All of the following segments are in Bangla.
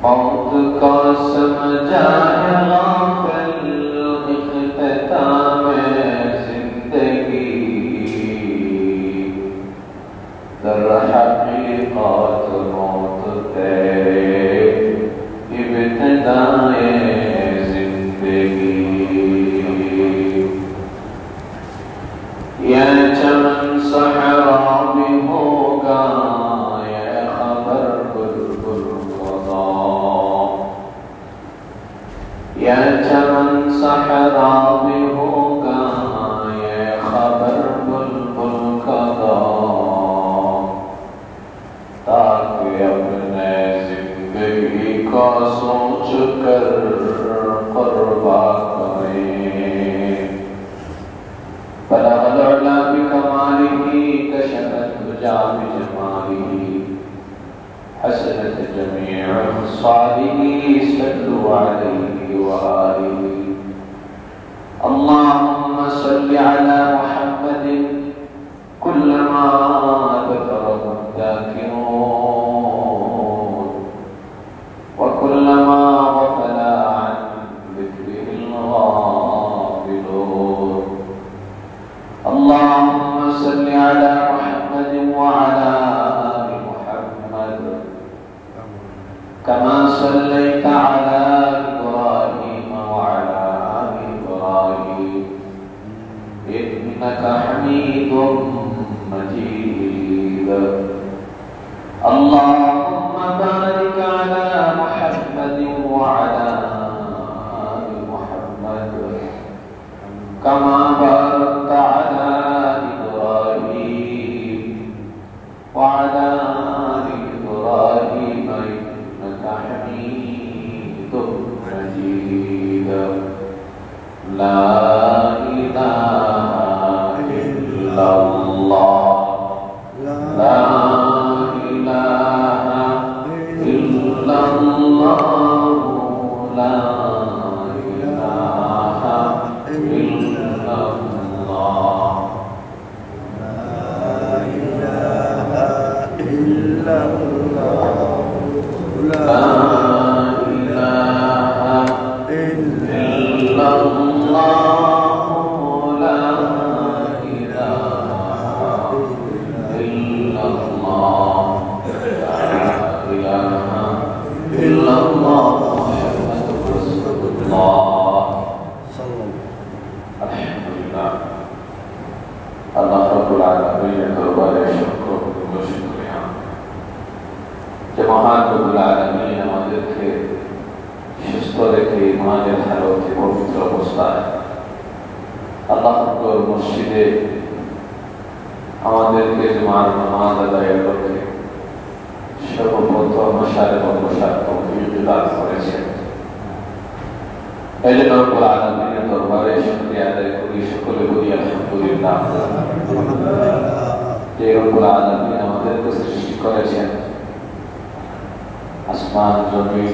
मौत को समझाए गाफिल इख्तिताम जिंदगी दर हकीकत मौत तेरे इब्तिदाए जिंदगी। यह चमन सहरा भी होगा यह चमन सहरा भी होगा ये खबर बुलबुल कदा, ताकि अपने जिंदगी को सोच कर कुर्बा करें। बलगल उला बिकमालिही कशफत दुजा बिजमालिही हसनत जमीअ ख़िसालिही सल्लु अलैहि व आलिहि। अल्लाहुम्मा सल्लि अला मुहम्मदिन कुल्लमा ज़करहु ज़ाकिरून व कुल्लमा गफ़ला अन ज़िक्रिहिल गाफ़िलून। अल्लाहुम्मा सल्लि अला मुहम्मदिन व अला आलि मुहम्मद कमा सल्लैता अला इब्राहीम व अला आलि इब्राहीम इन्नका हमीदुम मजीद। अल्लाहुम्मा बारिक अला मुहम्मदिन व अला आलि मुहम्मद कमा बारकता अला इब्राहीम व अला आलि इब्राहीम इन्नका हमीदुम मजीद। ला इलाहा इल्लल्लाह ला इलाहा इल्लल्लाह ला इलाहा इल्लल्लाह ला इलाहा इल्लल्लाह ला इलाहा इल्लल्लाह ला इलाहा इल्लल्लाह ला इलाहा इल्लल्लाह मुहम्मदुर रसूलुल्लाह। अल्हम्दुलिल्लाह अल्लाह रब्बुल आलमीन दरबाরে শুকর ও শুকরিয়া যে মহান রব্বুল আলামিন আমাদেরকে সুস্থ রেখে ইমানের হালতে পবিত্র অবস্থায় আল্লাহ পাকের মসজিদে আমাদেরকে জুমার নামাজ আদায়ের লক্ষ্যে সর্বপ্রথম মশারে বসার তৌফিক দান করেছেন। এই জন্য রব্বুল আলামিনের দরবারে শুকরিয়া আদায় করি, সকলে বলি আলহামদুলিল্লাহ। যে রব্বুল আলামিন আমাদেরকে সৃষ্টি করেছেন আসমান জমিন,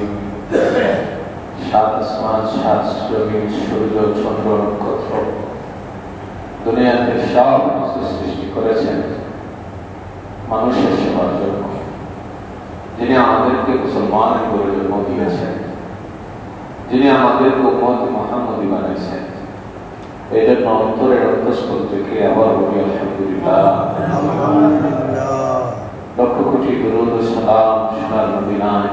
সাত আসমান সাত জমিন, সূর্য চন্দ্র নক্ষত্র, দুনিয়াতে সব কিছু সৃষ্টি করেছেন মানুষের সেবার জন্য। যিনি আমাদেরকে মুসলমান করে জন্ম দিয়েছেন, যিনি আমাদেরকে উম্মত মুহাম্মদী বানিয়েছেন, এই জন্য অন্তরের অন্তঃস্থল থেকে আবার বলি আলহামদুলিল্লাহ। লক্ষ কোটি দরুদ ও সালাম সোনার মদিনায়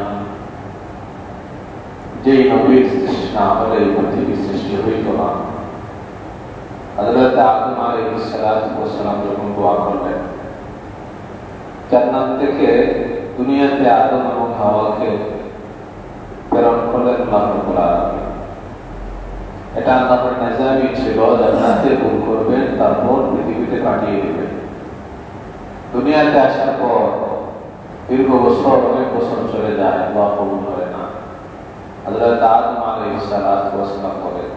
যেই নবীর সৃষ্টি না হলে এই পৃথিবীর সৃষ্টি হইত না। হযরত আদম আলাইহিস সালাতু ওয়াস সালাম যখন দোয়া করলেন জান্নাত থেকে দুনিয়াতে আদম এবং হাওয়াকে প্রেরণ করলেন আল্লাহ রাব্বুল আলামিন। এটা আল্লাহর নিজামই ছিল, জান্নাতে ভুল করবেন তারপর পৃথিবীতে কাটিয়ে দিবেন। দুনিয়াতে আসার পর দীর্ঘ বছর অনেক বছর চলে যায়, দোয়া কবুল হয় না। হযরত আদম আলাইহিস সালাতু ওয়াস সালাম বলেন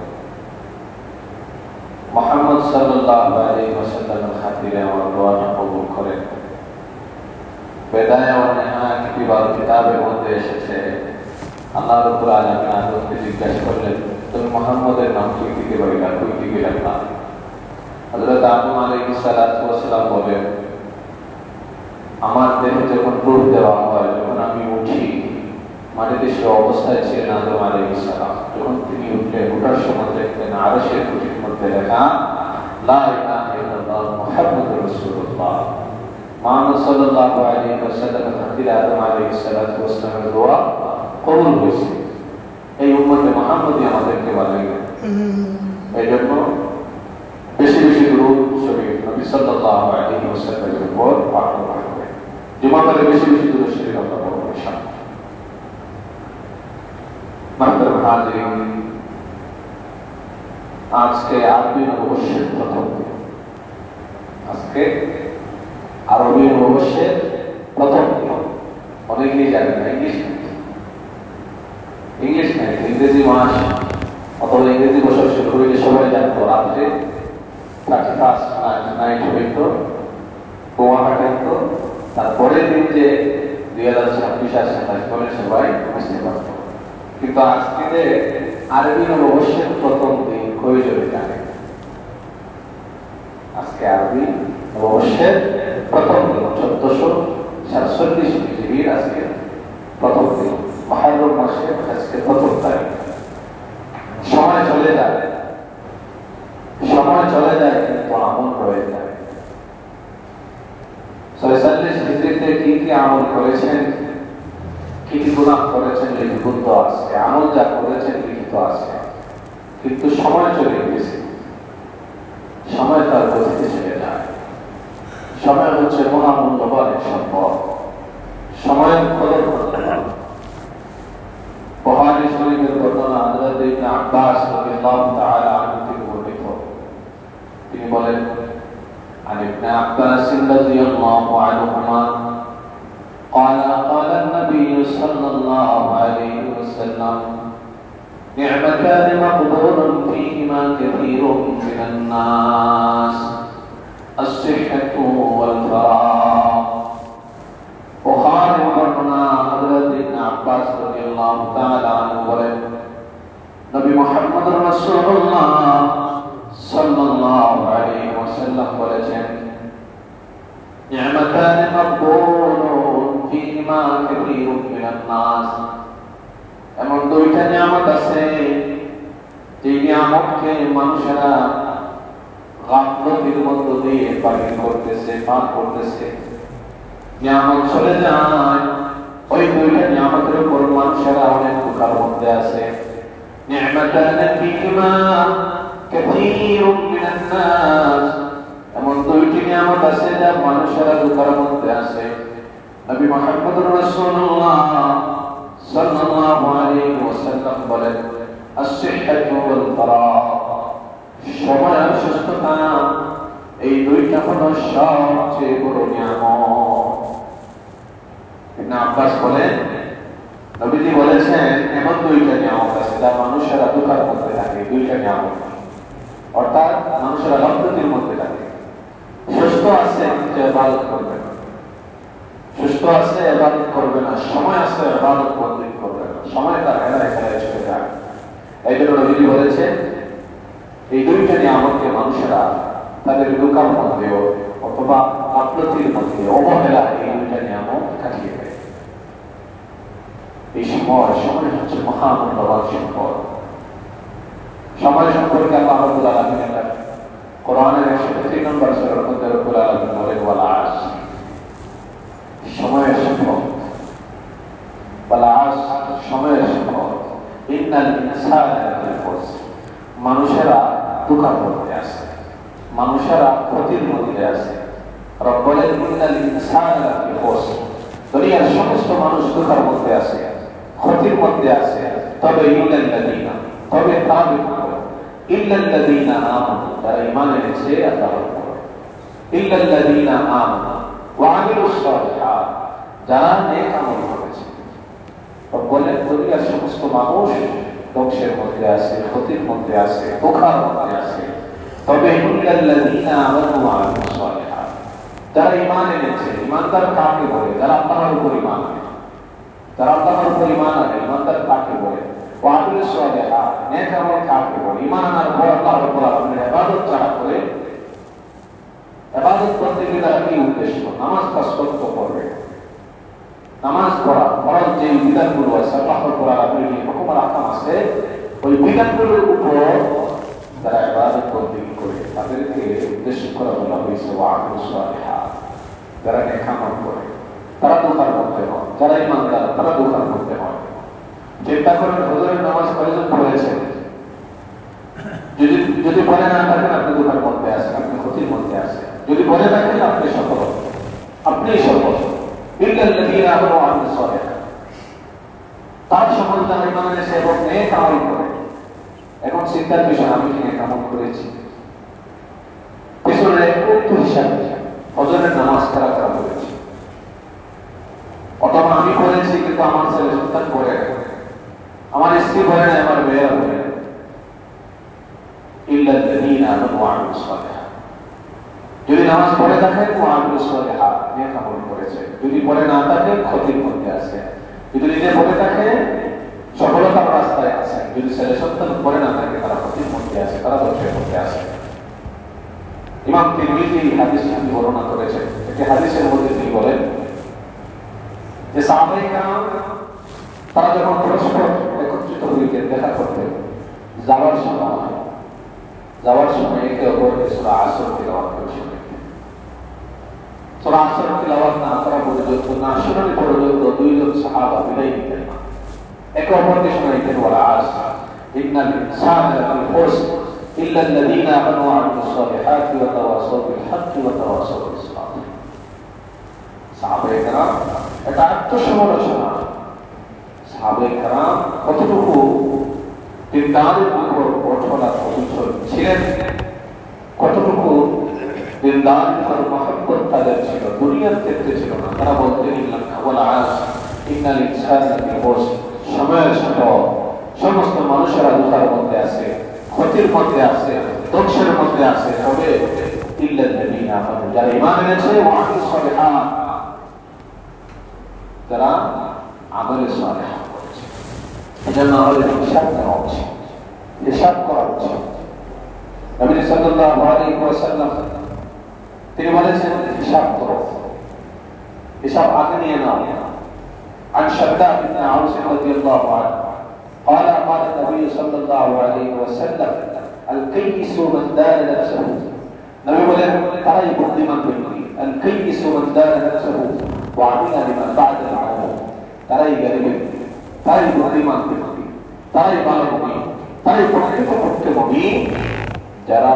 মুহাম্মদ সাল্লাল্লাহু আলাইহি ওয়াসাল্লামের খাতিরে আমার দোয়াটা কবুল করেন। বেদায়া ওয়া নিহায়া কিতাবের মধ্যে এসেছে আল্লাহ রাব্বুল আলামিন আদমকে জিজ্ঞাসা করলেন তুমি মুহাম্মদের নাম কি দিতে পারবে, কই দিকে রাখলাম? হযরত আদম আলাইহিস সালাতু ওয়াস সালাম বলেন আমার দেহে যখন ডুব দেওয়া হয়, যখন আমি উঠি, মাটিতে সে অবস্থায় ছিলেন আদম আলাইহিস সালাম। যখন তিনি উঠলেন, ওঠার সময় দেখলেন আরশের কুঠির মধ্যে লেখা লা ইলাহা ইল্লাল্লাহ মুহাম্মাদুর রাসূলুল্লাহ। মুহাম্মদ সাল্লাল্লাহু আলাইহি ওয়াসাল্লামের খাতিরে আদম আলাইহিস সালামের দোয়া কবুল হয়েছে। এই উম্মতে মুহাম্মদী আমাদেরকে বানাইলেন। এই জন্য বেশি বেশি দুরূদ শরীফ নবী সাল্লাল্লাহু আলাইহি ওয়াসাল্লামের উপর পাঠ করবেন। জুমাবারে বেশি বেশি দুরূদ শরীফ আমরা পড়ব ইনশাআল্লাহ। মাহতারাম হাজিরিন, আজকে আরবি নববর্ষের প্রথম দিন। আজকে আরবি নববর্ষের প্রথম দিন। অনেকেই জানেন না ইংলিশ নাই, ইংরেজি মাস অথবা ইংরেজি বছর শুরু হইলে সবাই জানতো রাত্রে 31st নাইট হইতো, বোমা ফাটাইতো, তারপরের দিন যে 2026 আর 27 বলে সবাই বুঝতে পারত। কিন্তু আজকে যে আরবি নববর্ষের প্রথম দিন কয়জনে জানে? আজকে আরবি নববর্ষের প্রথম দিন 1447 হিজরির আজকে প্রথম দিন, মুহররম মাসের আজকে প্রথম তারিখ। সময় চলে যায়, সময় চলে যায়, কিন্তু আমল রয়ে যায়। 46 হিজরিতে কি কি আমল করেছেন, কি কি গুনাহ করেছেন লিখিত আছে, আমল যা করেছেন লিখিত আছে, কিন্তু সময় চলে গেছে। সময় তার গতিতে চলে যায়। সময় হচ্ছে মহামূল্যবান এক সম্পদ। সময়ের কদর করতে হবে। বুখারী শরীফের বর্ণনা হযরত ইবনে আব্বাস রাদিয়াল্লাহু তাআলা আনহু থেকে বর্ণিত। তিনি বলেন, عن ابن عباس رضي الله عنهما قال قال النبي صلى الله عليه وسلم نعمتان مقبول فيهما كثير من الناس الصحة والفراغ। বুখারীর বর্ণনা হযরত ইবনে আব্বাস রাদিয়াল্লাহু তাআলা আনহু বলেন, নবী মুহাম্মদ রাসূলুল্লাহ সাল্লাল্লাহু আলাইহি ওয়াসাল্লাম বলেছেন, নি'মাতান মাকবুলুন ফীহিমা কাসীরুন মিনান নাস। এমন দুইটা নিয়ামত আছে যে নিয়ামতকে মানুষেরা গাফলতির মধ্য দিয়ে পালন করতেছে, পান করতেছে। নিয়ামত চলে যায়, ওই দুইটা নিয়ামতের উপর মানুষেরা অনেক ধোঁকার মধ্যে আছে। নি'মাতান ফীহিমা কাসীরুন মিনান নাস, এমন দুইটি নিয়ামত আছে যা মানুষেরা ধোঁকার মধ্যে আছে। নবী মুহাম্মদ রাসূলুল্লাহ সাল্লাল্লাহু আলাইহি ওয়াসাল্লাম বলেন, আস-সিহহাতু ওয়াল ফারাগ, সময় আর সুস্থতা, এই দুইটা হলো সবচেয়ে বড় নিয়ামত। ইবনে আব্বাস বলেন, নবীজি বলেছেন এমন দুইটা নিয়ামত আছে যা মানুষেরা ধোঁকার মধ্যে থাকে। দুইটা নিয়ামত অর্থাৎ মানুষেরা গাফলতির মধ্যে থাকে। সুস্থ আছে কিন্তু ইবাদত করবে না, সুস্থ আছে ইবাদত করবে না, সময় আছে ইবাদত করবে না, সময় তার হেলায় হেলায় চলে যায়। এই জন্য নবীজি বলেছেন এই দুইটা নিয়ামতকে মানুষেরা তাদের ধোঁকার মধ্যে অথবা গাফলতির মধ্যে অবহেলা এই দুইটা নিয়ামত কাটিয়ে দেয়। এই সময় হচ্ছে মহামূল্যবান সম্পদ। সময় সম্পর্কে আল্লাহ রাব্বুল আলামিন কোরআনের 103 নম্বর সূরার মধ্যে রব্বুল আলামিন বলেন, ওয়াল আসর, সময়ের সম্পদ। ওয়াল আসর, সময়ের সম্পদ। ইন্নাল ইনসানা লাফি খুসর, মানুষেরা ধোঁকার মধ্যে আছে, মানুষেরা ক্ষতির মধ্যে আছে। রব বলেন, ইন্নাল ইনসানা লাফি খুসর, দুনিয়ার সমস্ত মানুষ ধোঁকার মধ্যে আছে, ক্ষতির মধ্যে আছে। তবে ইল্লাল্লাযীনা, তবে তারা ইল্লাল্লাযীনা আমানু, যারা ঈমান এনেছে আল্লাহর উপর। ইল্লাল্লাযীনা আমানু ওয়া আমিলুস সালিহাত, যারা নেক আমল করেছে। বলেন দুনিয়ার সমস্ত মানুষ ধ্বংসের মধ্যে আছে, ক্ষতির মধ্যে আছে, ধোঁকার মধ্যে আছে। তবে ইল্লাল্লাযীনা আমানু ওয়া আমিলুস সালিহাত, যারা ঈমান এনেছে। ঈমানদার কাকে বলে? যারা আল্লাহর উপর ঈমান আনে। যারা আল্লাহর উপর ঈমান আনে, ঈমানদার কাকে বলে? ওয়া আমিলুস সালিহাত, নেক আমল কাকে বলে? ঈমান আনার পর আল্লাহর উপর আপনি ইবাদত যারা করে, ইবাদত করতে গেলে কি উদ্দেশ্য? নামাজ পাঁচ ওয়াক্ত পড়বে, যে বিধানগুলো আছে আল্লাহ রাব্বুল আলামিনের হুকুম আর আহকাম আছে ওই বিধানগুলোর উপর যারা ইবাদত বন্দেগী করে তাদেরকে উদ্দেশ্য করা বলা হয়েছে ওয়ামিলুস সালিহাত, যারা নেক আমল করে তারা দোকার মধ্যে হয়, যারা ইমানদার তারা দোকার মধ্যে হয়। চিন্তা করেন হুজুরের নামাজ কয়জন পড়েছেন, যদি বলে না থাকেন আপনি দোকার মধ্যে আছেন, আপনি ক্ষতির মধ্যে আছেন। যদি বলে থাকেন আপনি সফল, আপনি সফল। ইল্লাল্লাযীনা আমানু ওয়া আমিলুস সালিহাত, তার সকল যারা ঈমান এনেছে এবং নেক আমল করে। এখন চিন্তার বিষয়, আমি কি নেক আমল করেছি? পেছনের একটু হিসাব, ফজরের নামাজ কারা কারা পড়েছি, অথবা আমি পড়েছি কিন্তু আমার ছেলে সন্তান পড়ে না, আমার স্ত্রী পড়ে না, আমার মেয়েরা পড়ে না। ইল্লাল্লাযীনা আমানু ওয়া আমিলুস সালিহাত, যদি নামাজ পড়ে থাকেন ওয়া আমিলুস সালিহাত, নেক আমল করেছে। যদি পড়ে না থাকেন ক্ষতির মধ্যে আছে। যদি নিজে পড়ে থাকে সফলতার রাস্তায় আছে। যদি ছেলে সন্তান পড়ে না থাকে তারা ক্ষতির মধ্যে আছে, তারা ধ্বংসের মধ্যে আছে। ইমাম তিরমিজি হাদিসটি বর্ণনা করেছেন। একটি হাদিসের মধ্যে তিনি বলেন যে সাহাবায়ে কেরাম তারা যখন পরস্পর একত্রিত হইতেন, দেখা করতেন, যাওয়ার সময় একে অপরকে সূরা আসর তিলাওয়াত করছেন। সূরা আসর তিলাওয়াত না করা পর্যন্ত, না শোনানো পর্যন্ত দুইজন সাহাবা বিদায় নিতেন না, একে অপরকে শোনাইতেন ওয়াল আসর ইন্নাল ইনসানা লাফি খুসর ইল্লাল্লাযীনা আমানু ওয়া আমিলুস সালিহাতি ওয়া তাওয়াসাউ বিল হাক্কি ওয়া তাওয়াসাউ বিস সাবর। সাহাবায়ে কেরাম এটা আত্মসমালোচনা। সাহাবায়ে কেরাম কতটুকু দিনদারের উপর অটল আর অবিচল ছিলেন, কতটুকু দিনদারের উপর মহব্বত তাদের ছিল, দুনিয়ার ক্ষেত্রে ছিল না। তারা বলতেন ওয়াল আসর ইন্নাল ইনসানা লাফি খুসর, সময়ের সাথে সমস্ত মানুষেরা দুঃখের মধ্যে আছে, ক্ষতির মধ্যে আছে, ধ্বংসের মধ্যে আছে। তবে ইল্লাল্লাযীনা আমানু, যারা ঈমান এনেছে, ওয়া আমিলুস সালিহাত, যারা আমলে সালেহ করেছে। এজন্য আমাদের হিসাব নেওয়া উচিত, হিসাব করা উচিত। নবী সাল্লাল্লাহু আলাইহি ওয়াসাল্লাম তিনি বলেছেন হিসাব করো, হিসাব আগে নিয়ে নাও। عن شداد بن عوف رضي الله عنه قال قال النبي صلى الله عليه وسلم الكيس من دان نفسه, নবী বলেন তারাই বুদ্ধিমান ব্যক্তি, الكيس من دان نفسه وعمل لما بعد الموت, তারাই জ্ঞানী ব্যক্তি, তারাই বুদ্ধিমান ব্যক্তি, তারাই ভালো মুমিন, তারাই প্রকৃতপক্ষে মুমিন যারা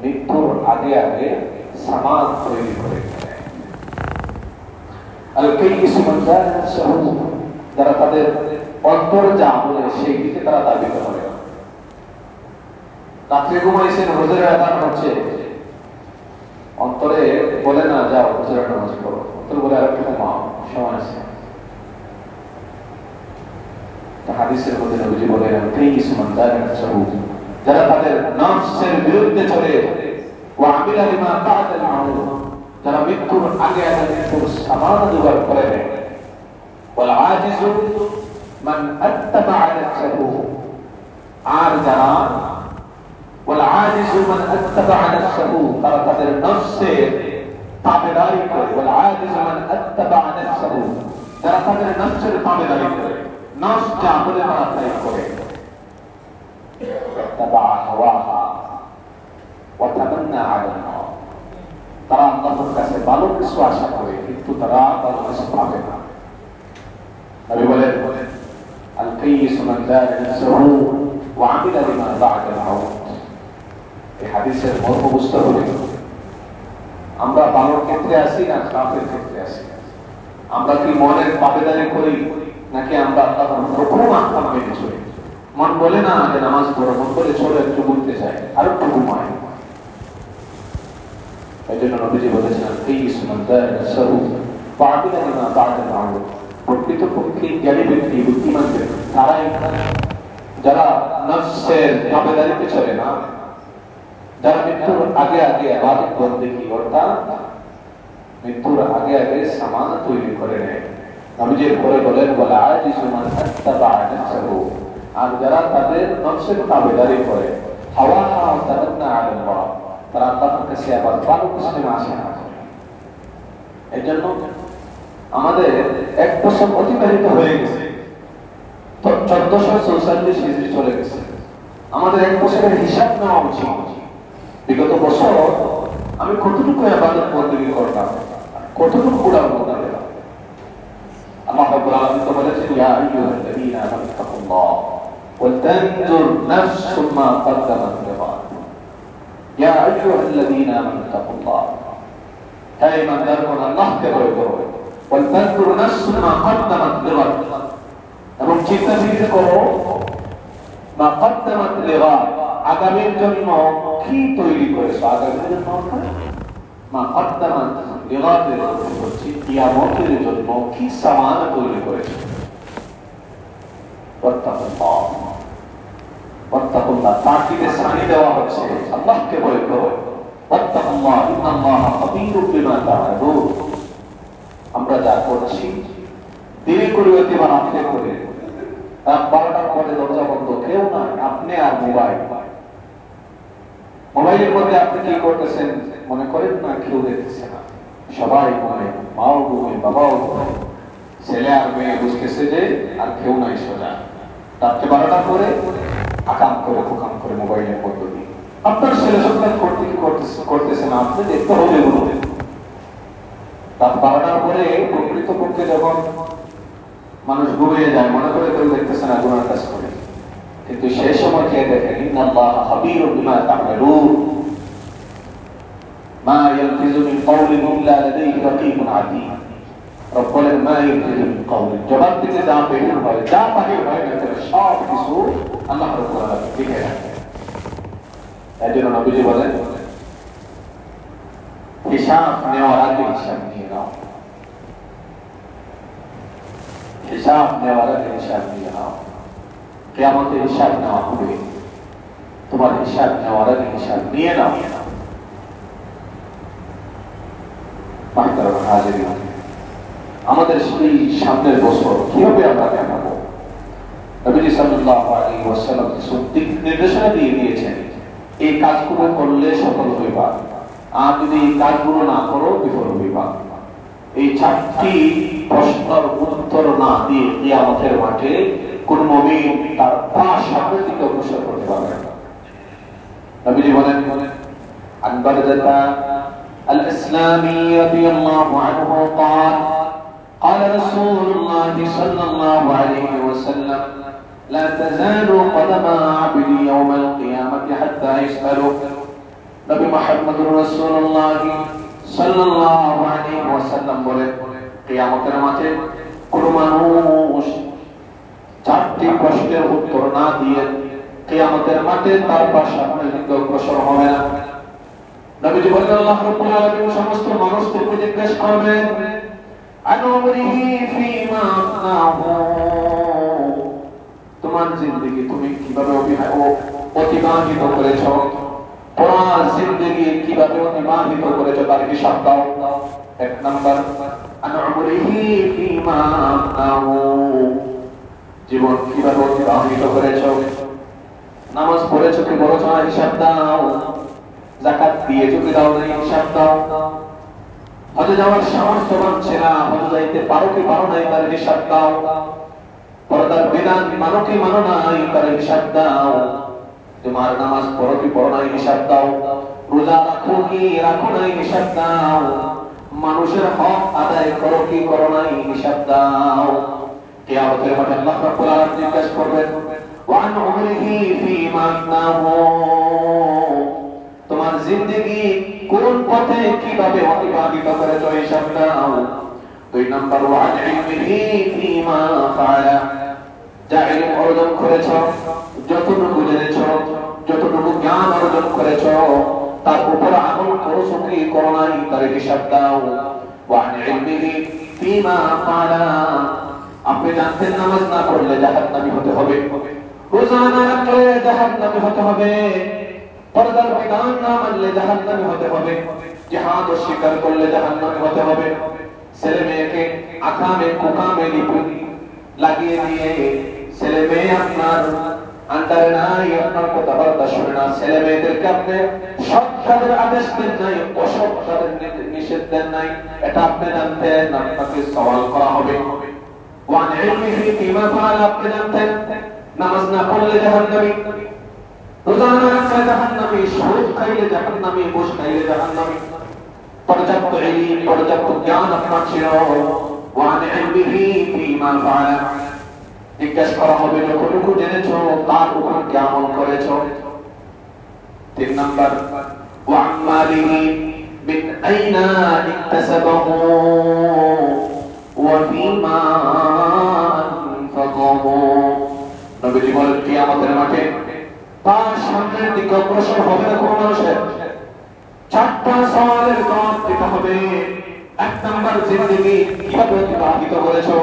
মৃত্যুর আগে আগে সামান তৈরি করে। আল-কাইয়িস মান দানা নাফসাহু, যারা তাদের অন্তর যা বলে সেই দিকে তারা দাবি করে না। রাত্রে ঘুমাইছেন, হুজুরের আযান হচ্ছে, অন্তরে বলে না যাও হুজুরের নামাজ পড়ো, অন্তর বলে আরেকটু ঘুমাও, সময় আছে। হাদিসের মধ্যে নবীজি বলেন আল-কাইয়িস মান দানা নাফসাহু, যারা তাদের নফসের বিরুদ্ধে চলে, ওয়া আমিলা লিমা বা'দা আল-মাউত, যারা মৃত্যুর আগে আগে মৃত্যুর সামান জোগাড় করে নেয়। ওয়াল আজিজু মান আত্তাবা নাফসাহু, আর যারা ওয়াল আজিজু মান আত্তাবা নাফসাহু, তারা তাদের নফসের তাবেদারি করে। ওয়াল আজিজু মান আত্তাবা নাফসাহু, যারা তাদের নফসের তাবেদারি করে, নফস যা বলে তারা তাই করে। তাবা হাওয়াহা ওয়া তামান্না আলাল মাউত, তারা আল্লাহর কাছে ভালো কিছু আশা করে কিন্তু তারা ভালো কিছু পাবে না। নবী বলেন আল-কাইয়িস মান দানা নাফসাহু ওয়া আমিলা লিমা বা'দা আল-মাউত। এই হাদিসের মর্ম বুঝতে হবে, আমরা ভালোর ক্ষেত্রে আছি না খারাপের ক্ষেত্রে আছি? আমরা কি মনের তাবেদারি করি নাকি আমরা আল্লাহর হুকুম আহকাম মেনে চলি? মন বলে না যে নামাজ পড়ো, মন বলে চলো একটু ঘুরতে যাই, আর একটু ঘুমাই। এই জন্য নবীজি বলেছেন আল-কাইয়িস মান দানা নাফসাহু ওয়া আমিলা লিমা বা'দা আল-মাউত। প্রকৃতপক্ষে জ্ঞানী ব্যক্তি, বুদ্ধিমান ব্যক্তি তারাই যারা নফসের তাবেদারিতে চলে না, যারা মৃত্যুর আগে আগে ইবাদত বন্দেগী অর্থাৎ মৃত্যুর আগে আগে সামান তৈরি করে নেয়। নবীজির পরে বলেন ওয়াল আজিজু মান আত্তাবা নাফসাহু, আর যারা তাদের নফসের তাবেদারি করে, হাওয়াহা ওয়া তামান্না আলাল মাউত, তারা আল্লাহর কাছে আবার ভালো কিছু আশা না করে। এজন্য আমাদের 1 বছর অতিবাহিত হয়ে গেছে, তো 1444 হিজরি চলে গেছে। আমাদের 1 বছরের হিসাব নেওয়া উচিত। বিগত বছর আমি কতটুকু ইবাদত বন্দেগী করলাম, কতটুকু গুনাহ করলাম। আল্লাহ রাব্বুল আলামিন তো বলেছেন, ইয়া আইয়ুহাল্লাযীনা আমানু তাকুল্লাহ ওয়া তানজুর নাফসুম মা কদ্দামাত লিগাদ। ইয়া আইয়ুহাল্লাযীনা আমানু তাকুল্লাহ, হে ঈমানদারগণ আল্লাহকে ভয় করো। ওয়া তানজুর নাফসুম মা কদ্দামাত লিগাদ, এবং চিন্তা ফিকির করো মা কদ্দামাত লিগাদ, আগামীর জন্য কি তৈরি করেছো। আগামীর জন্য মা কদ্দামাত লিগাদের হচ্ছে কিয়ামতের জন্য কি সামান তৈরি করেছো। ওয়াত্তাকুল্লাহ, ওয়াত্তাকুল্লাহ তাকিদে সানি দেওয়া হচ্ছে আল্লাহকে ভয় করো। ওয়াত্তাকুল্লাহ ইন্নাল্লাহা খাবীরুম বিমা তা'মালুন। আমরা যা করছি দেরি করে অথবা রাতে করে, রাত 12টার পরে দরজা বন্ধ, কেউ নাই, আপনি আর মোবাইলের মধ্যে আপনি কি করতেছেন মনে করেন না, কেউ দেখতেছে না, সবাই ঘুমায়, মাও ঘুমায়, বাবাও ঘুমায়, ছেলে আর মেয়ে বুঝতেছে যে আর কেউ নাই সোজা। রাত্রে 12টার পরে আকাম করে হুকাম করে মোবাইলের মধ্য দিয়ে আপনার ছেলে সন্তান করতে কি করতেছে না, আপনি দেখতে হবে এগুলো। রাত 12টার পরে প্রকৃতপক্ষে যখন মানুষ ঘুমিয়ে যায় মনে করে কেউ দেখতেছে না, গুনার কাজ করে, কিন্তু সেই সময় খেয়ে দেখেন ইন্নাল্লাহা খাবীরুম বিমা তা'মালুন, মা ইয়ালফিযু মিন কাওলিন ইল্লা লাদাইহি রাকীবুন আতীদ। রব বলেন মা ইয়ালফিযু মিন কাওলিন, জবান থেকে যা বের হয়, যা বাহির হয় না সব কিছু আল্লাহ রাব্বুল আলামিন লিখে রাখেন। এজন্য নবীজি বলেন হিসাব নেওয়ার আগে হিসাব নিয়ে নাও, হিসাব নেওয়ার আগে হিসাব নিয়ে নাও। কিয়ামতে হিসাব নেওয়া হবে, তোমার হিসাব নেওয়ার আগে হিসাব নিয়ে নাও। মাহতারাম হাজিরিন, আমাদের সেই সামনের বছর কিভাবে আমরা কাটাবো? নবীজি সাল্লাল্লাহু আলাইহি ওয়াসাল্লাম দিক নির্দেশনা দিয়ে দিয়েছেন, এই কাজগুলো করলে সফল হইবা, আর যদি এই কাজগুলো না করো বিফল হইবা। এই 4টি প্রশ্নের উত্তর না দিয়ে কিয়ামতের মাঠে কোন মুমিন তার পা সামনের দিকে অগ্রসর করতে পারবে না। নবীজি বলেন আন বারদাতা আল-ইসলামী রাদিয়াল্লাহু আনহু قال قال رسول الله صلى الله عليه وسلم لا تزال قدم عبد يوم القيامة حتى يسأله। নবী মুহাম্মদুর রাসূলুল্লাহ সাল্লাল্লাহু আলাইহি ওয়াসাল্লাম বলেন কিয়ামতের মাঠে কোন মানুষ 4টি প্রশ্নের উত্তর না দিয়ে কিয়ামতের মাঠে তার পাশে সামনের দিকে অগ্রসর হবে না। নবীজি বলেন আল্লাহ রাব্বুল আলামিন সমস্ত মানুষদেরকে জিজ্ঞেস করবেন আন উমরিহি ফীমা আফনাহু, তোমার জিন্দেগি তুমি কিভাবে অতিবাহিত করেছো, তোমার জিন্দেগি কিভাবে অতিবাহিত করেছো তার হিসাব দাও। 1 নাম্বার আন উমরিহি ফীমা আফনাহু, জীবন কিভাবে অতিবাহিত করেছো, নামাজ পড়েছো কি পড়েছো না হিসাব দাও, যাকাত দিয়েছো কি দাও না হিসাব দাও, হজে যাওয়ার সামর্থ্যবান ছিল না, হজে যাইতে পারো কি পারো নাই তার হিসাব দাও, পর্দার বিধান মানো কি মানো নাই তার হিসাব দাও, তোমার নামাজ পড়ো কি পড়ো নাই হিসাব দাও, রোজা রাখো কি রাখো নাই হিসাব দাও, মানুষের হক আদায় করো কি করো নাই হিসাব দাও। কিয়ামতের মাঠে আল্লাহ রাব্বুল আলামিন জিজ্ঞাসা করবেন ওয়ান উমরিহি ফীমা আফনাহু, তোমার জিন্দেগি কোন পথে কিভাবে অতিবাহিত করেছো হিসাব দাও। 2 নাম্বার ওয়ান ইলমিহি ফীমা ফাআলা, যা ইলম অর্জন করেছো, যতটুকু জেনেছো, যতটুকু জ্ঞান অর্জন করেছো তার উপর আমল করেছো কি করো নাই তার হিসাব দাও। ওয়ান ইলমিহি ফীমা ফাআলা, আপনি জানতেন নামাজ না পড়লে জাহান্নামী হতে হবে, রোজা না রাখলে জাহান্নামী হতে হবে, পর্দার বিধান না মানলে জাহান্নামী হতে হবে, জিহাদ অস্বীকার করলে জাহান্নামী হতে হবে, ছেলে মেয়েকে আকামে কুকামে লাগিয়ে দিয়ে ছেলে মেয়ে আপনার আন্ডারে নাই, আপনার কথাবার্তা শুনে না, ছেলে মেয়েদেরকে আপনি সৎ কাজের আদেশ দেন নাই, অসৎ কাজের নিষেধ দেন নাই, এটা আপনি জানতেন, আপনাকে সওয়াল করা হবে। ওয়ান ইলমিহি ফিমা ফাআল, আপনি জানতেন নামাজ না পড়লে জাহান্নামী, রোজা না রাখলে জাহান্নামী, সুদ খাইলে জাহান্নামী, ঘুষ খাইলে জাহান্নামী। পর্যাপ্ত ইলম, পর্যাপ্ত জ্ঞান আপনার ছিল। ওয়ান ইলমিহি ফিমা ফাআল, জিজ্ঞেস করা হবে যতটুকু জেনেছ তার উপর কি আমল করেছ। 3 নাম্বার, ওয়ান মালিহি মিন আইনা ইকতাসাবাহু ওয়া ফিমা আনফাকাহু। নবীজি বলেন কিয়ামতের মাঠে তার সামনের দিকে অগ্রসর হবে না কোন মানুষের, 4টা সওয়ালের জবাব দিতে হবে। 1 নাম্বার, জিন্দেগি কিভাবে অতিবাহিত করেছো।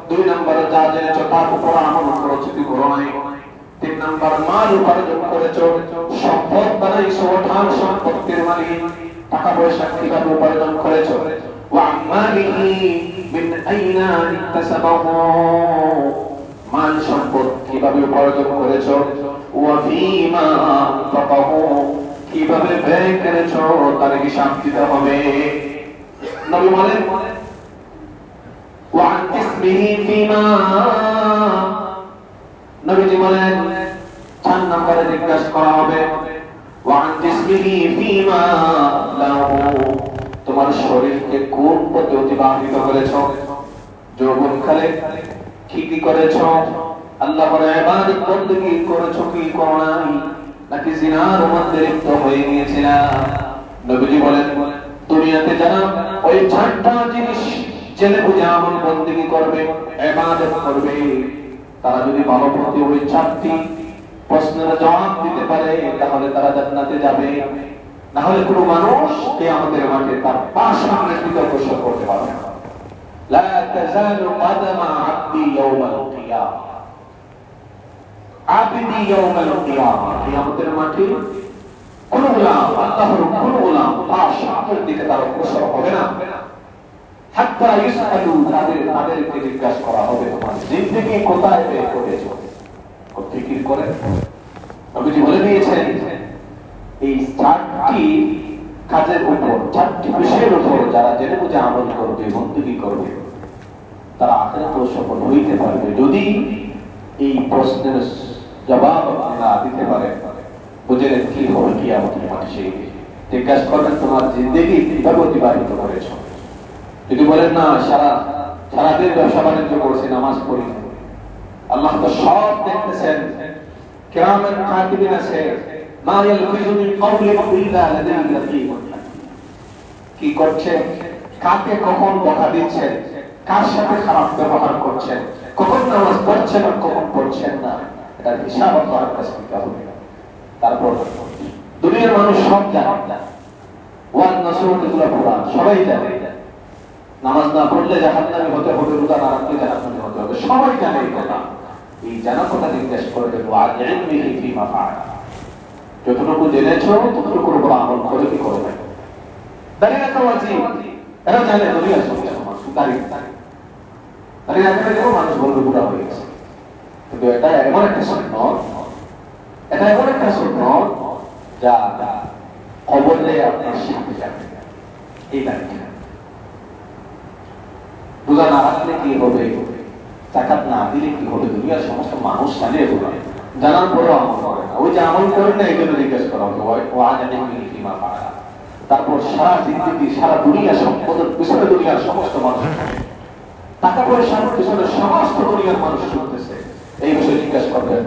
2 নাম্বার, যা জেনেছো তার উপর আমল করেছো কি করো নাই। 3 নাম্বার, মাল উপার্জন করেছো, সম্পদ বানাইছো, ধন সম্পত্তির মালিক, টাকা পয়সা কিভাবে উপার্জন করেছো। ওয়া মালিহি মিন আইনা ইকতাসাবাহু, মাল সম্পদ কিভাবে উপার্জন করেছো। ওয়া ফিমা আনফাকাহু, কিভাবে ব্যয় করেছো তার হিসাব দিতে হবে। নবী বলেন ওয়ান ইসমিহি ফিমা, নবীজি বলেন 4 নম্বরে জিজ্ঞাসা করা হবে ওয়ান ইসমিহি ফিমা লাহু, তোমার শরীরকে কোন পথে অতিবাহিত করেছো। যৌবনকালে কি কি করেছো, আল্লাহর ইবাদত বندگی করেছো কি করো নাই, নাকি জিনার মধ্যে লিপ্ত হয়ে গিয়েছিলা। নবীজি বলেন দুনিয়াতে যারা ওই 4টা জিনিস জেনে বুঝে আমল বندگی করবে, ইবাদত করবে, তারা যদি ভালো পথে ওই 4টি প্রশ্নের জবাব দিতে পারে তাহলে তারা জান্নাতে যাবে। না হলে কোনো মানুষ কিয়ামতের মাঠে তার পা সামনে দিকে অগ্রসর করতে পারবে না। লা তাযালু কদমা আবদি ইয়াওমাল কিয়ামা, আবদি ইয়াওমাল কিয়ামা, কিয়ামতের মাঠে কোন গোলাম, আল্লাহর কোন গোলাম তার সামনের দিকে তার অগ্রসর হবে না। হাত্তা ইউসআলু, তাদেরকে জিজ্ঞাসা করা হবে তোমার জিন্দেগি কোথায় ব্যয় করেছো, কোথায় কি করে। নবীজি বলে দিয়েছেন এই 4টি কাজের উপর, 4টি বিষয়ের উপর যারা জেনে বুঝে আমল করবে, বندگی করবে, তারা আখিরাতে সফল হইতে পারবে। যদি এই প্রশ্নের জবাব না দিতে পারে, বুঝে নেন কি হবে কিয়ামতের মাঠে। সেই জিজ্ঞাসা করবেন তোমার জিন্দেগি কিভাবে অতিবাহিত করেছো। যদি বলেন না সারাদিন ব্যবসা বাণিজ্য করছি, নামাজ পড়ি, আল্লাহ তো সব দেখতেছেন, কিরামান কাতিবিন আছে, মা ইয়ালফিযু মিন কাওলিন ইল্লা লাদাইহি রাকীবুন, কি করছেন, কাকে কখন বকা দিচ্ছেন, কার সাথে খারাপ ব্যবহার করছেন, কখন নামাজ পড়ছেন আর কখন পড়ছেন না, এটার হিসাব আল্লাহর কাছে দিতে হবে। তারপর দুনিয়ার মানুষ সব জানে, ওয়াজ নসিহত এগুলো পুরান সবাই জানে, নামাজ না পড়লে জাহান্নামী হতে হবে, রোজা না রাখলে জাহান্নামী হতে হবে, সবাই জানে এই কথা। এই জানা কথা জিজ্ঞেস করবেন ওয়া ইলমিহি ফিমা ফাআল, যতটুকু জেনেছো ততটুকুর উপর আমল করে কি করবে। দাঁড়িয়ে রাখা ওয়াজিব, এরা জানে দুনিয়ার সমস্ত মানুষ দাঁড়িয়ে রাখা কেউ মানুষ বলবে বুড়া হয়ে গেছে, কিন্তু এটা এমন একটা সুন্নত, এটা এমন একটা সুন্নত যা কবরে আপনার সাথে যাবে। এই দাঁড়িয়ে রোজা না রাখলে কি হবে, যাকাত না দিলে কি হবে, দুনিয়ার সমস্ত মানুষ জানে এগুলো, জানার পরেও আমল করে না। ওই যে আমল করেন না এই জন্য জিজ্ঞেস করা হতো ওয়া ইলমিহি ফিমা ফাআল। তারপর সারা জিন্দেগি সারা দুনিয়া সম্পদের পিছনে দুনিয়ার সমস্ত মানুষ, টাকা পয়সার পিছনে সমস্ত দুনিয়ার মানুষ ছুটতেছে, এই বিষয়ে জিজ্ঞেস করবেন।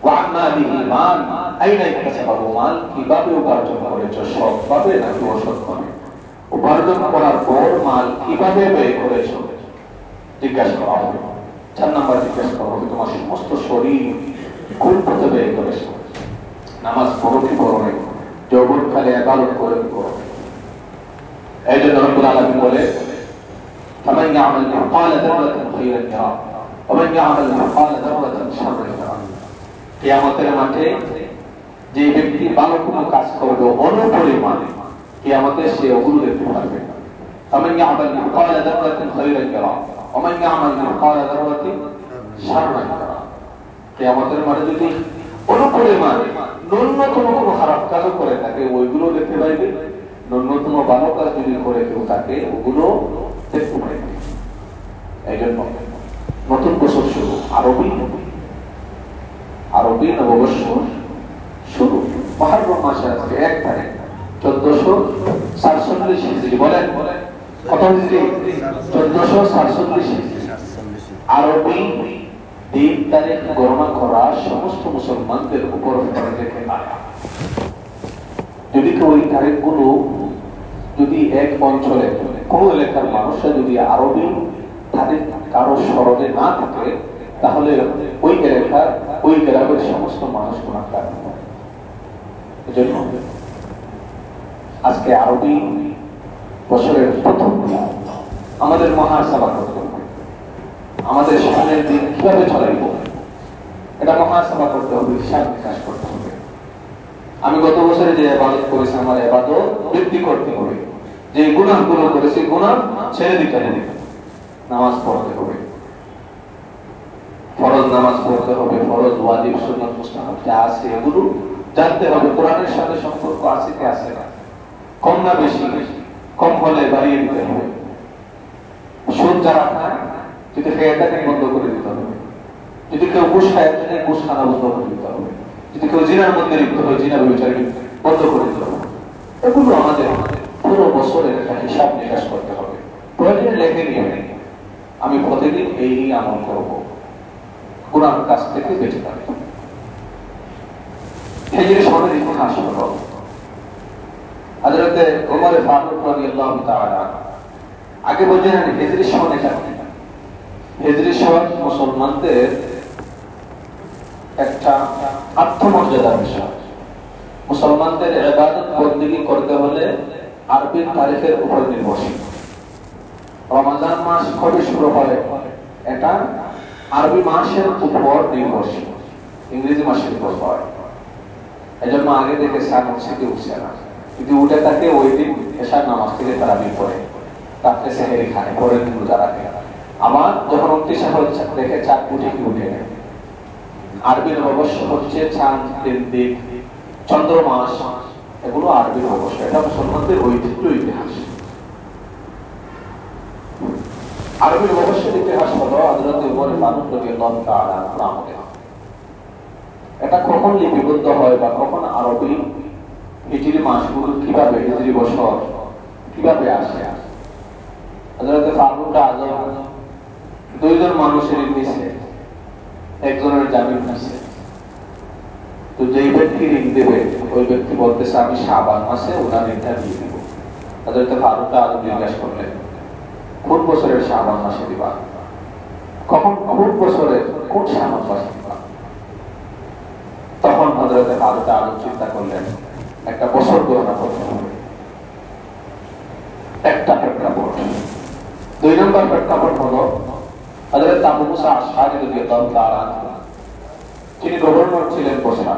ওয়া মালিহি, মাল আইনা ইকতাসাবাহু, মাল কিভাবে উপার্জন করেছো, সৎভাবে নাকি অসৎভাবে, উপার্জন করার পর মাল কিভাবে ব্যয় করেছো জিজ্ঞাসা করা হবে। 4 নম্বর জিজ্ঞাসা করা হবে তোমার সমস্ত শরীর কোন পথে ব্যয় করেছো, নামাজ পড়ো কি পড়ো নাই, যৌবনকালে ইবাদত করে কি করো। এই জন্য রব্বুল আলামিন বলে ফামান ইয়ামাল মিসকালা যাররাতিন খায়রান ইয়ারা ওয়া মান ইয়ামাল মিসকালা যাররাতিন শাররান ইয়ারা। কিয়ামতের মাঠে যে ব্যক্তি ভালো কোনো কাজ করবে অনুপরিমাণ, কিয়ামতে সে ওগুলো দেখতে পারবে। ফামান ইয়ামাল মিসকালা যাররাতিন খায়রান ইয়ারা ওয়া মান ইয়ামাল মিসকালা যাররাতিন শাররান ইয়ারা। কিয়ামতের মাঠে যদি অনুপরিমাণ ন্যূনতম কোনো খারাপ কাজও করে থাকে ওইগুলো দেখতে পাইবে, ন্যূনতম ভালো কাজ যদি করে কেউ থাকে ওগুলো দেখতে পাইবে। এই জন্য নতুন বছর শুরু, আরবি নববর্ষ শুরু। মুহররম মাসে আজকে 1 তারিখ 1447 হিজরি। বলেন কত হিজরি? 1447 হিজরি। আরবি দিন তারিখ গণনা করা সমস্ত মুসলমানদের উপর ফরজ রেখে আয়া। যদি কেউ ওই তারিখগুলো যদি এক অঞ্চলে কোন এলাকার মানুষরা যদি আরবি তারিখ কারো স্মরণে না থাকে তাহলে ওই এলাকার ওই গ্রামের সমস্ত মানুষ গুনাহগার হবে। এজন্য আজকে আরবি বছরের প্রথম দিন আমাদের মহাসভা করতে হবে। আমাদের সামনের দিন কিভাবে চলাইব এটা মহাসভা করতে হবে, হিসাব নিকাশ করতে হবে। আমি গত বছরে যে ইবাদত করেছি আমার ইবাদত বৃদ্ধি করতে হবে। যে গুনাহগুলো করেছি গুনাহ ছেড়ে দিতে হবে, নামাজ পড়তে হবে, ফরজ নামাজ পড়তে হবে, ফরজ ওয়াজিব সুন্নাত মুস্তাহাব যা আছে এগুলো জানতে হবে। কোরআনের সাথে সম্পর্ক আছে কি আছে না, কম না বেশি, কম হলে বাড়িয়ে দিতে হবে। সুদ যারা খায় যদি খেয়াটাকে বন্ধ করে দিতে হবে। যদি কেউ ঘুষ খায় ঘুষ খানা বন্ধ করে দিতে হবে। যদি কেউ জিনার মধ্যে লিপ্ত হয় জিনা বিচার বন্ধ করে দিতে হবে। এগুলো আমাদের পুরো বছরের একটা হিসাব নিকাশ করতে হবে। প্রয়োজনে লেখে নিয়ে আমি প্রতিদিন এই আমল করবো, কোরআন কাছ থেকে বেঁচে থাকবো। হিজরি সনের ইতিহাস হলো হযরতে ওমর ফারুক রাদিয়াল্লাহু তাআলা আগে বলছেন হিজরি সন এটা কি? হিজরি সন মুসলমানদের একটা আত্মমর্যাদার বিষয়। মুসলমানদের ইবাদত বন্দেগী করতে হলে আরবি তারিখের উপর নির্ভরশীল। রমজান মাস কবে শুরু হয় এটা আরবি মাসের উপর নির্ভরশীল, ইংরেজি মাসের উপর হয়। এজন্য আগে থেকে সাত থেকে উঠছে না, যদি উঠে থাকে ওই দিন এশার নামাজ থেকে তারাবি পড়ে, রাত্রে সেহেরি খায়, পরের দিন রোজা রাখে। আমার যখন 29 দেখে চাঁদ উঠে কি উঠে নেয়। আরবি নববর্ষ হচ্ছে চাঁদ, দিক, চন্দ্র মাস, এগুলো আরবি নববর্ষ। এটা মুসলমানদের ঐতিহ্য ইতিহাস। আরবি নববর্ষের ইতিহাস হলো হযরত ওমর ফারুক রাদিয়াল্লাহু তাআলা আমলে। এটা কখন লিপিবদ্ধ হয় বা কখন আরবি হিজরি মাসগুলো কিভাবে হিজরি বছর কিভাবে আসে? হযরত ফারুক আযম দুইজন মানুষের নিচে একজনের জামিন আছে। তো যেই ব্যক্তি ঋণ দেবে ওই ব্যক্তি বলতেছে আমি শাবান মাসে ওনার ঋণটা দিয়ে দিব। হযরত ফারুক আযম জিজ্ঞাসা করলেন কোন বছরের শাবান মাসে দিবা? কখন কোন বছরের কোন শাবান মাসে দিবা? তখন হযরত ফারুক আযম চিন্তা করলেন একটা বছর গণনা করতে হবে। একটা প্রেক্ষাপট। 2 নম্বর প্রেক্ষাপট হলো হযরত আবু মুসা আশআরী রাদিয়াল্লাহু তাআলা তিনি গভর্নর ছিলেন বসরা।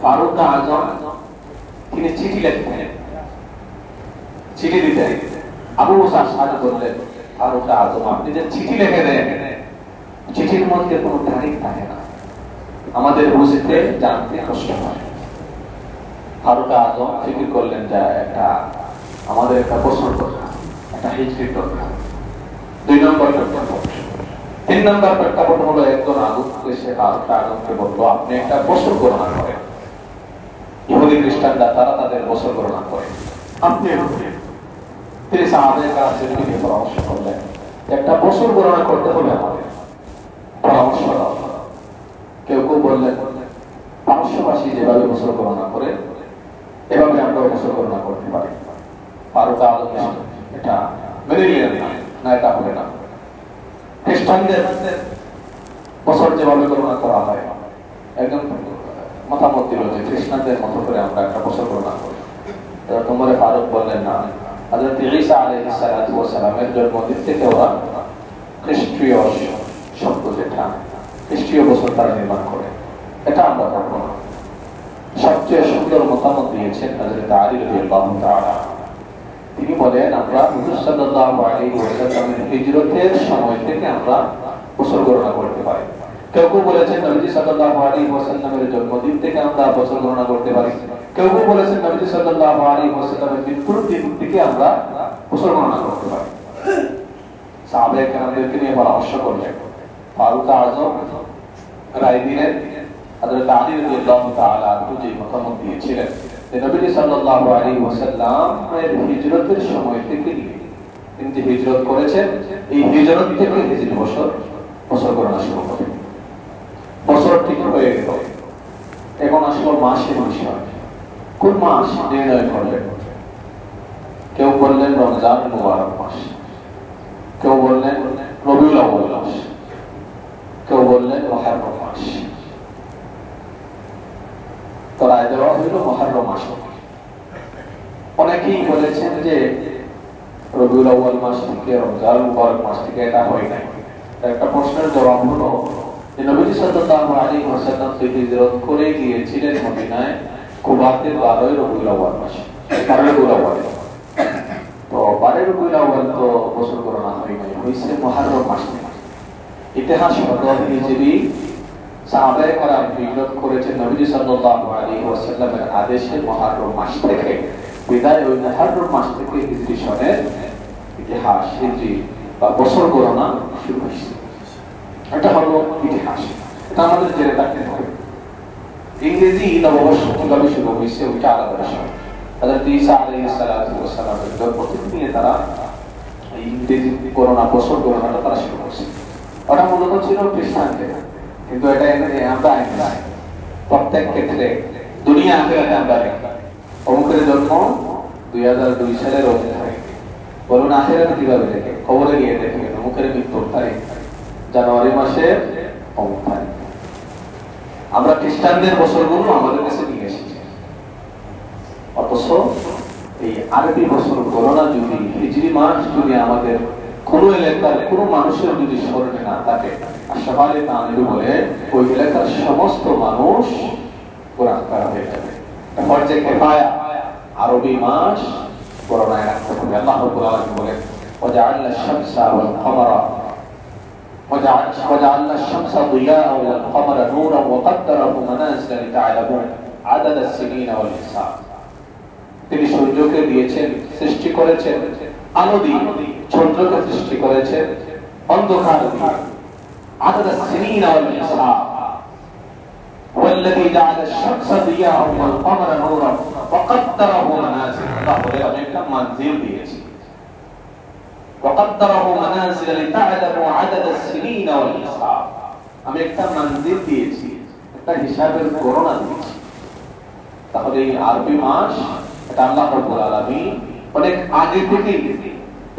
ফারুক আযম তিনি চিঠি লিখতেন, চিঠি দিতেন। আবু মুসা আশআরী বললেন ফারুক আযম আপনি যে চিঠি লিখে দেন চিঠির মধ্যে কোনো তারিখ থাকে না, আমাদের বুঝতে জানতে কষ্ট হয়। ফারুক আযম ফিকির করলেন যে একটা আমাদের একটা বছর দরকার, একটা হিজরি দরকার। 2 নম্বর প্রেক্ষাপট। 3 নম্বর প্রেক্ষাপট হলো একজন আগুন এসে ফারুক আযমকে বলল আপনি একটা বছর গণনা করেন। ইহুদি খ্রিস্টানরা তারা তাদের বছর গণনা করে, আপনি তিনি সাহাবায়ে কেরামের সাথে পরামর্শ করলেন একটা বছর গণনা করতে হবে আমাদের, পরামর্শ দাও। কেউ কেউ বললেন পারস্যবাসী যেভাবে বছর গণনা করে এভাবে আমরা বছর গণনা করতে পারি। ফারুক আযম এটা মেনে নিলেন না, এটা হবে না। খ্রিস্টানদের বছর যেভাবে গণনা করা হয় একদম মতামত দিল যে খ্রিস্টানদের মতো করে আমরা একটা বছর গণনা করি। ওমর ফারুক বললেন না, হযরত ঈসা আলাইহিস সালাতু ওয়াস সালামের জন্মদিন থেকে ওরা খ্রিস্টীয় শব্দ যেটা খ্রিস্টীয় বছর তারা নির্মাণ করে, এটা আমরা করব না। সবচেয়ে সুন্দর মতামত দিয়েছেন হযরত আলী রাদিয়াল্লাহু তাআলা। তিনি বলেন আমরা হুজুর সাল্লাল্লাহু আলাইহি ওয়াসাল্লামের হিজরতের সময় থেকে আমরা বছর গণনা করতে পারি। কেউ কেউ বলেছেন নবীজি সাল্লাল্লাহু আলাইহি ওয়াসাল্লামের জন্মদিন থেকে আমরা বছর গণনা করতে পারি, কেউ কেউ বলেছেন নবীজি সাল্লাল্লাহু আলাইহি ওয়াসাল্লামের মৃত্যুর দিন থেকে আমরা বছর গণনা করতে পারি। সাহাবায়ে কেরামদেরকে নিয়ে পরামর্শ করলেন, ফারুক আযম রায় দিলেন, হযরত আলী রাদিয়াল্লাহু তাআলা আনহু যে মতামত দিয়েছিলেন যে নবীজি সাল্লাল্লাহু আলাইহি ওয়াসাল্লাম এর হিজরতের সময় থেকে তিনি যে হিজরত করেছেন এই হিজরত থেকে হিজরি বছর গণনা শুরু হবে। বছর ঠিক হয়ে গেল, এখন আসলো মাসের বিষয়। কোন মাস নির্ণয় করলেন? কেউ বললেন রমজান মুবারক মাস, কেউ বললেন রবিউল আউয়াল মাস, কেউ বললেন মুহররম মাস। তো রায় দেওয়া হইল মুহররম মাস। অনেকেই বলেছেন যে রবিউল আউয়াল মাস থেকে রমজান মুবারক মাস থেকে এটা হয় নাই। একটা প্রশ্নের জবাব হলো যে নবী সাল্লাল্লাহু আলাইহি ওয়াসাল্লাম হিজরত করে গিয়েছিলেন মদিনায় কুবাতে 12 রবিউল আউয়াল মাসে, 12 রবিউল আউয়াল। তো 12 রবিউল আউয়াল তো বছর গণনা হয় নাই, হইছে মুহররম মাস থেকে। ইতিহাস মতে হিজরি সাহাবায়ে কেরাম হিজরত করেছেন নবী সাল্লাল্লাহু আলাইহি ওয়াসাল্লামের আদেশে মুহররম মাস থেকে। বিদায় ওই মুহররম মাস থেকে হিজরি সনের ইতিহাস, হিজরি বা বছর গণনা শুরু হয়েছে। এটা হলো ইতিহাস, এটা আমাদের জেনে রাখতে হবে। ইংরেজি নববর্ষ কিভাবে শুরু হয়েছে ওইটা আলাদা বিষয়। হযরত ঈসা আলাইহিস সালাতু ওয়াস সালামের জন্ম থেকে নিয়ে তারা ইংরেজি গণনা বছর গণনাটা তারা শুরু করেছে। ওটা মূলত ছিল খ্রিস্টানদের, কিন্তু এটা এখানে আমরা আইন প্রত্যেক ক্ষেত্রে দুনিয়া আখেরাতে আমরা অমুকের জন্ম 2002 সালের অধ্যায়, বলুন আখেরাতে কিভাবে দেখে? খবরে গিয়ে দেখে অমুকের মৃত্যুর তারিখ জানুয়ারি মাসের অমুক তারিখ। আমরা খ্রিস্টানদের বছরগুলো আমাদের কাছে নিয়ে এসেছি, অথচ এই আরবি বছর গণনা যদি হিজরি মাস যদি আমাদের কোন এলাকার কোন মানুষের যদি স্মরণে না থাকে, আশরাফে তানবী বলে ওই এলাকার সমস্ত মানুষ গুনাহগার হয়ে যাবে। ফরজে কিফায়া আরবি মাস গণনায় রাখতে হবে। আল্লাহ রাব্বুল আলামিন বলেন ওয়াজআলনা আশ-শামসা ওয়াল কমারা وجعلنا الشمس ضياء والقمر نورا وقدره منازل لتعلموا عدد السنين والحساب। তিনি সূর্যকে দিয়েছেন, সৃষ্টি করেছেন আলো দিয়ে, চন্দ্রকে সৃষ্টি করেছেন অন্ধকার দিয়ে। عدد السنين والحساب والذي جعل الشمس ضياء والقمر نورا وقدره منازل। তাহলে আমি একটা মঞ্জিল দিয়েছি, وقدره منازل لتعلموا عدد السنين والحساب। আমি একটা মঞ্জিল দিয়েছি, একটা হিসাবের গণনা দিয়েছি। তাহলে এই আরবি মাস এটা আল্লাহ রাব্বুল আলামিন অনেক আগে থেকেই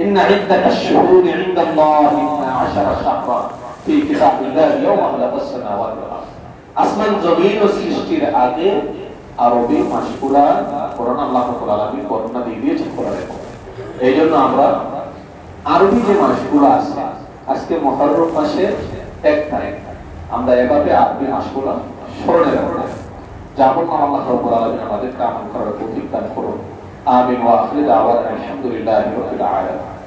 ইন্না ইদ্দাতাশ শুহুরি ইনদাল্লাহি 12 শাহরান ফি কিতাবিল্লাহি ইয়াওমা খালাকাস সামাওয়াতি ওয়াল আরদ। আসমান জমিন ও সৃষ্টির আগে আরবি মাসগুলো কোরআন আল্লাহ রাব্বুল আলামিন বর্ণনা দিয়ে দিয়েছেন কোরআনে। এইজন্য আমরা আরবি যে মাসগুলো আছে, আজকে মুহররম মাসের 1 তারিখ, আমরা এভাবে আরবি মাসগুলো স্মরণে রাখবো। যাবো আল্লাহ রাব্বুল আলামিন আমাদেরকে আমল করার তৌফিক দান করুন। আমিন ওয়া আখিরু দাওয়ানা আলহামদুলিল্লাহি রাব্বিল আলামিন।